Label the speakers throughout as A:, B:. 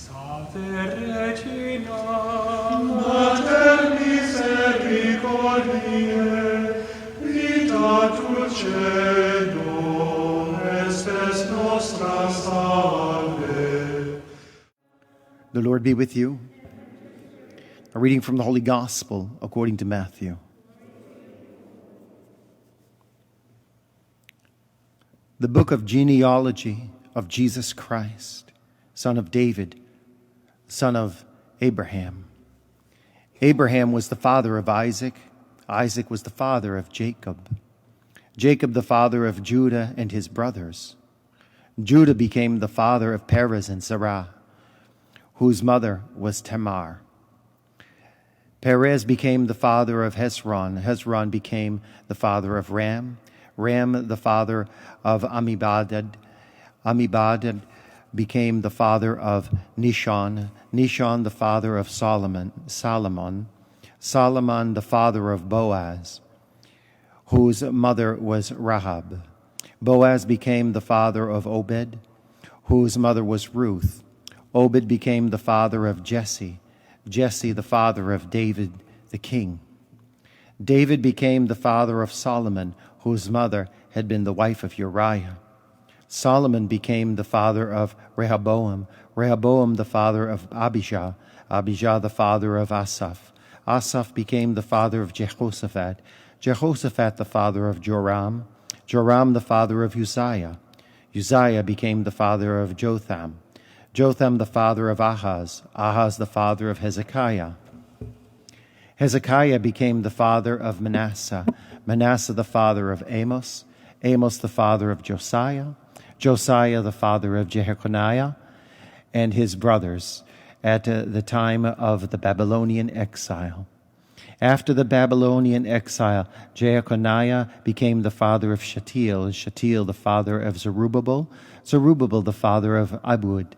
A: Regina, Mater misericordiae, vita dulcedo, estes nostra salve.
B: The Lord be with you. A reading from the Holy Gospel according to Matthew. The book of genealogy of Jesus Christ, son of David, son of Abraham. Abraham was the father of Isaac. Isaac was the father of Jacob. Jacob the father of Judah and his brothers. Judah became the father of Perez and Zerah, whose mother was Tamar. Perez became the father of Hezron. Hezron became the father of Ram. Ram the father of Amminadab. Amminadab became the father of Nishon. Nishon the father of Solomon. Solomon the father of Boaz, whose mother was Rahab. Boaz became the father of Obed, whose mother was Ruth. Obed became the father of Jesse. Jesse the father of David the king. David became the father of Solomon, whose mother had been the wife of Uriah. Solomon became the father of Rehoboam. Rehoboam the father of Abijah. Abijah the father of Asaph. Asaph became the father of Jehoshaphat. Jehoshaphat the father of Joram. Joram the father of Uzziah. Uzziah became the father of Jotham. Jotham the father of Ahaz. Ahaz the father of Hezekiah. Hezekiah became the father of Manasseh. Manasseh the father of Amos. Amos the father of Josiah. Josiah the father of Jehoniah and his brothers at the time of the Babylonian exile. After the Babylonian exile, Jehoniah became the father of Shealtiel, Shealtiel the father of Zerubbabel, Zerubbabel the father of Abud,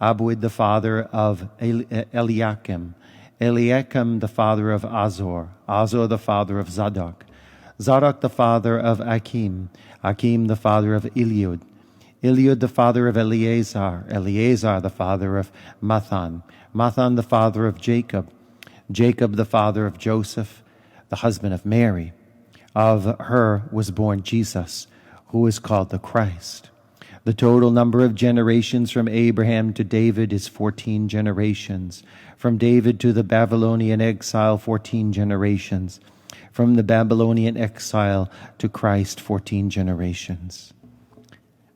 B: Abud the father of Eliakim, Eliakim the father of Azor, Azor the father of Zadok, Zadok the father of Achim, Achim the father of Eliud, Eliud the father of Eleazar, Eleazar the father of Mathan, Mathan the father of Jacob, Jacob the father of Joseph, the husband of Mary. Of her was born Jesus, who is called the Christ. The total number of generations from Abraham to David is 14 generations. From David to the Babylonian exile, 14 generations. From the Babylonian exile to Christ, 14 generations.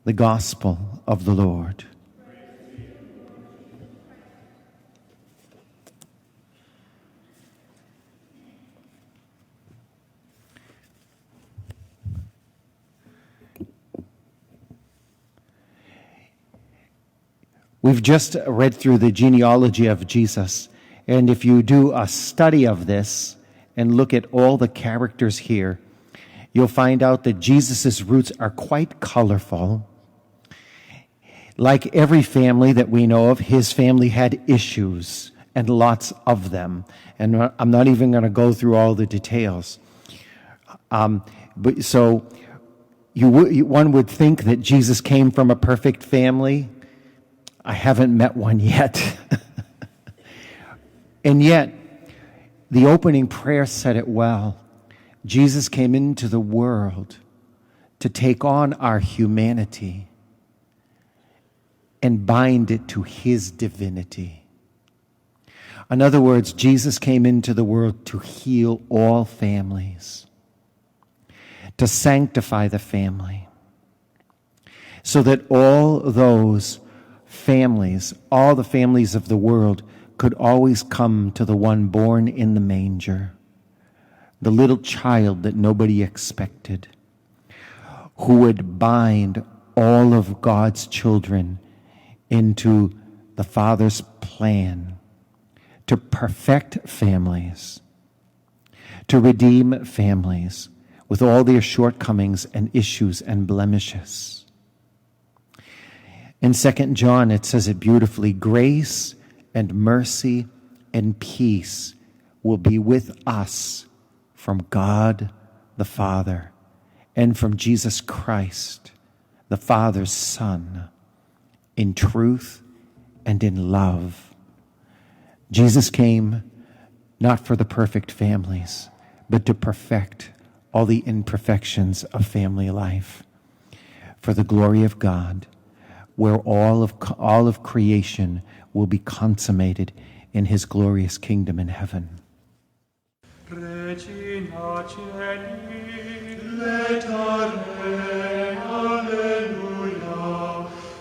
B: The Gospel of the Lord. We've just read through the genealogy of Jesus, and if you do a study of this and look at all the characters here, you'll find out that Jesus' roots are quite colorful. Like every family that we know of, his family had issues, and lots of them. And I'm not even going to go through all the details. One would think that Jesus came from a perfect family. I haven't met one yet. And yet, the opening prayer said it well. Jesus came into the world to take on our humanity and bind it to his divinity. In other words, Jesus came into the world to heal all families, to sanctify the family, so that all those families, all the families of the world, could always come to the one born in the manger, the little child that nobody expected, who would bind all of God's children into the Father's plan to perfect families, to redeem families with all their shortcomings and issues and blemishes. In 2 John, it says it beautifully, grace and mercy and peace will be with us from God the Father and from Jesus Christ, the Father's Son, in truth and in love. Jesus came not for the perfect families, but to perfect all the imperfections of family life, for the glory of God, where all of creation will be consummated in his glorious kingdom in heaven.
A: Regina Celi, letare, alleluia,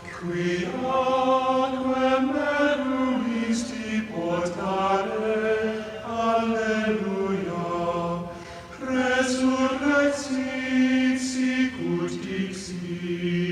A: qui aquam meruisti portare, alleluia, resurrexit sicut dixit,